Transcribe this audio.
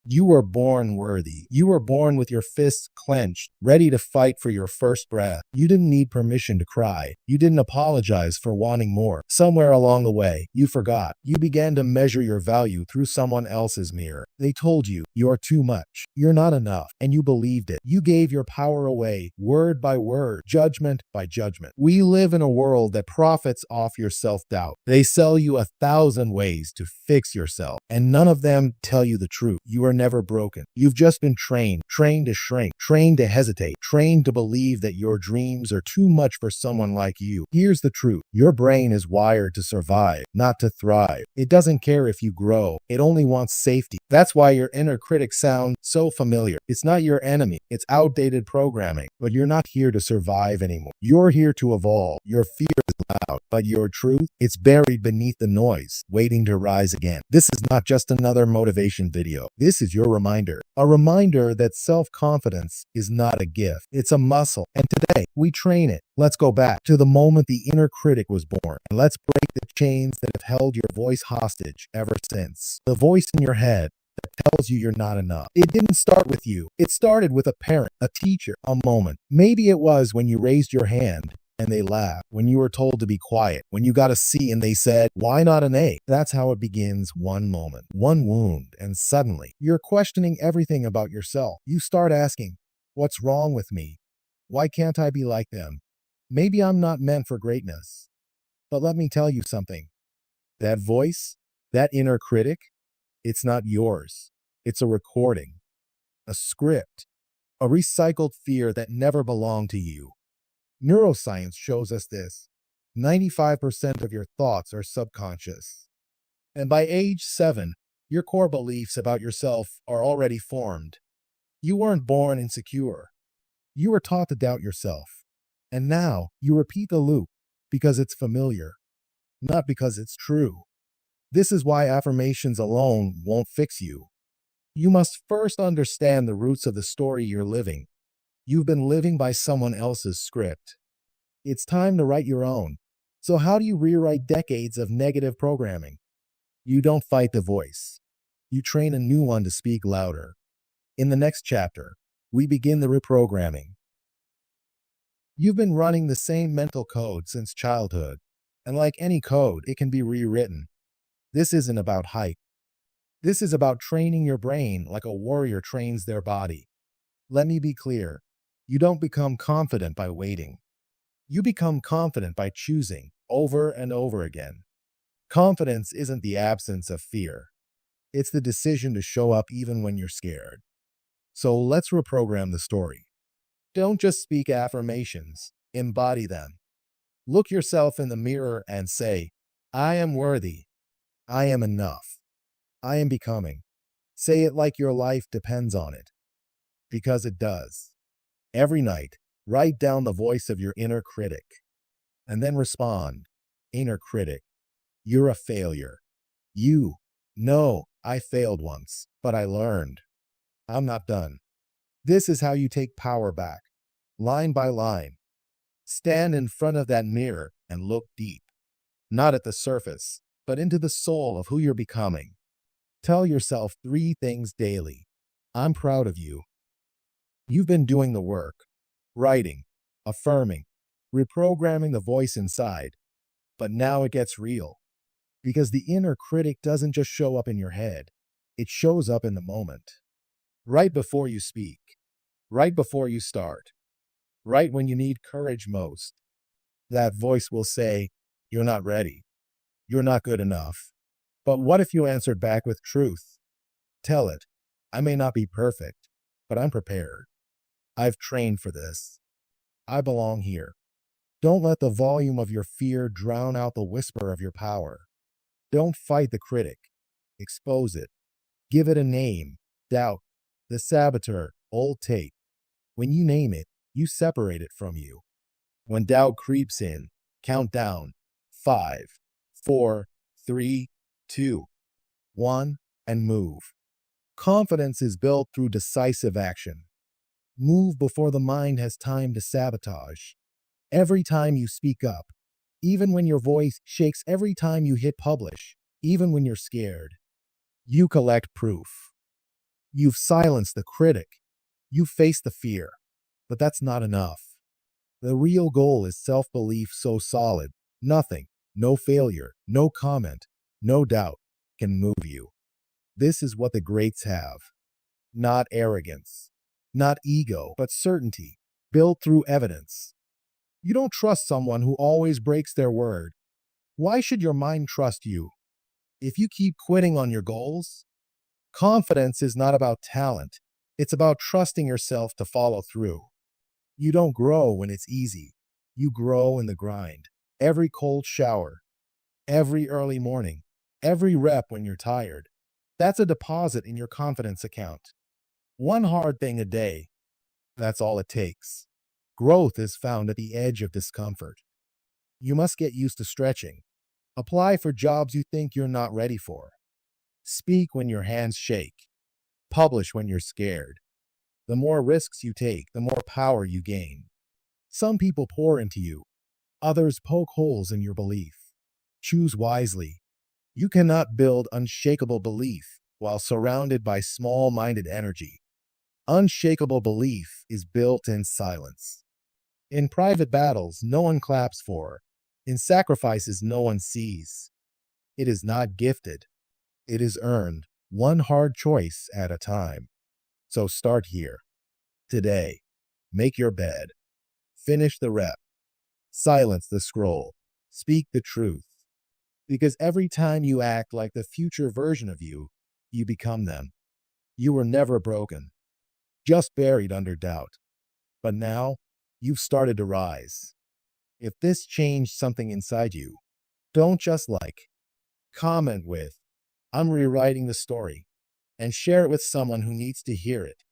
You were born worthy. You were born with your fists clenched, ready to fight for your first breath. You didn't need permission to cry. You didn't apologize for wanting more. Somewhere along the way, you forgot. You began to measure your value through someone else's mirror. They told you, you're too much. You're not enough. And you believed it. You gave your power away, word by word, judgment by judgment. We live in a world that profits off your self-doubt. They sell you 1,000 ways to fix yourself, and none of them tell you the truth. You are never broken. You've just been trained to shrink, trained to hesitate, trained to believe that your dreams are too much for someone like you. Here's the truth. Your brain is wired to survive, not to thrive. It doesn't care if you grow. It only wants safety. That's why your inner critic sounds so familiar. It's not your enemy. It's outdated programming. But you're not here to survive anymore. You're here to evolve. Your fear is loud, but your truth, it's buried beneath the noise, waiting to rise again. This is not just another motivation video. This is your reminder. A reminder that self-confidence is not a gift. It's a muscle. And today, we train it. Let's go back to the moment the inner critic was born, and let's break the chains that have held your voice hostage ever since. The voice in your head that tells you you're not enough. It didn't start with you. It started with a parent, a teacher, a moment. Maybe it was when you raised your hand and they laughed, when you were told to be quiet, when you got a C and they said, why not an A? That's how it begins. One moment, one wound, and suddenly you're questioning everything about yourself. You start asking, what's wrong with me? Why can't I be like them? Maybe I'm not meant for greatness. But let me tell you something. That voice, that inner critic, it's not yours. It's a recording, a script, a recycled fear that never belonged to you. Neuroscience shows us this. 95% of your thoughts are subconscious. And by age 7, your core beliefs about yourself are already formed. You weren't born insecure. You were taught to doubt yourself. And now you repeat the loop because it's familiar, not because it's true. This is why affirmations alone won't fix you. You must first understand the roots of the story you're living. You've been living by someone else's script. It's time to write your own. So how do you rewrite decades of negative programming? You don't fight the voice. You train a new one to speak louder. In the next chapter, we begin the reprogramming. You've been running the same mental code since childhood, and like any code, it can be rewritten. This isn't about hype. This is about training your brain like a warrior trains their body. Let me be clear. You don't become confident by waiting. You become confident by choosing over and over again. Confidence isn't the absence of fear. It's the decision to show up even when you're scared. So let's reprogram the story. Don't just speak affirmations. Embody them. Look yourself in the mirror and say, I am worthy. I am enough. I am becoming. Say it like your life depends on it. Because it does. Every night, write down the voice of your inner critic. And then respond. Inner critic, you're a failure. No, I failed once, but I learned. I'm not done. This is how you take power back. Line by line. Stand in front of that mirror and look deep. Not at the surface, but into the soul of who you're becoming. Tell yourself 3 things daily. I'm proud of you. You've been doing the work. Writing, affirming, reprogramming the voice inside. But now it gets real. Because the inner critic doesn't just show up in your head. It shows up in the moment. Right before you speak. Right before you start. Right when you need courage most. That voice will say, you're not ready. You're not good enough. But what if you answered back with truth? Tell it, I may not be perfect, but I'm prepared. I've trained for this. I belong here. Don't let the volume of your fear drown out the whisper of your power. Don't fight the critic. Expose it. Give it a name. Doubt. The saboteur. Old tape. When you name it, you separate it from you. When doubt creeps in, count down. 5, 4, 3, 2, 1, and move. Confidence is built through decisive action. Move before the mind has time to sabotage. Every time you speak up, even when your voice shakes, every time you hit publish, even when you're scared, you collect proof. You've silenced the critic. You've faced the fear. But that's not enough. The real goal is self-belief so solid, nothing, no failure, no comment, no doubt can move you. This is what the greats have. Not arrogance, not ego, but certainty, built through evidence. You don't trust someone who always breaks their word. Why should your mind trust you? If you keep quitting on your goals, confidence is not about talent. It's about trusting yourself to follow through. You don't grow when it's easy. You grow in the grind. Every cold shower, every early morning, every rep when you're tired. That's a deposit in your confidence account. One hard thing a day, that's all it takes. Growth is found at the edge of discomfort. You must get used to stretching. Apply for jobs you think you're not ready for. Speak when your hands shake. Publish when you're scared. The more risks you take, the more power you gain. Some people pour into you. Others poke holes in your belief. Choose wisely. You cannot build unshakable belief while surrounded by small-minded energy. Unshakable belief is built in silence. In private battles, no one claps for. In sacrifices, no one sees. It is not gifted. It is earned, one hard choice at a time. So start here. Today. Make your bed. Finish the rep. Silence the scroll. Speak the truth. Because every time you act like the future version of you, you become them. You were never broken, just buried under doubt. But now, you've started to rise. If this changed something inside you, don't just comment with, "I'm rewriting the story," and share it with someone who needs to hear it.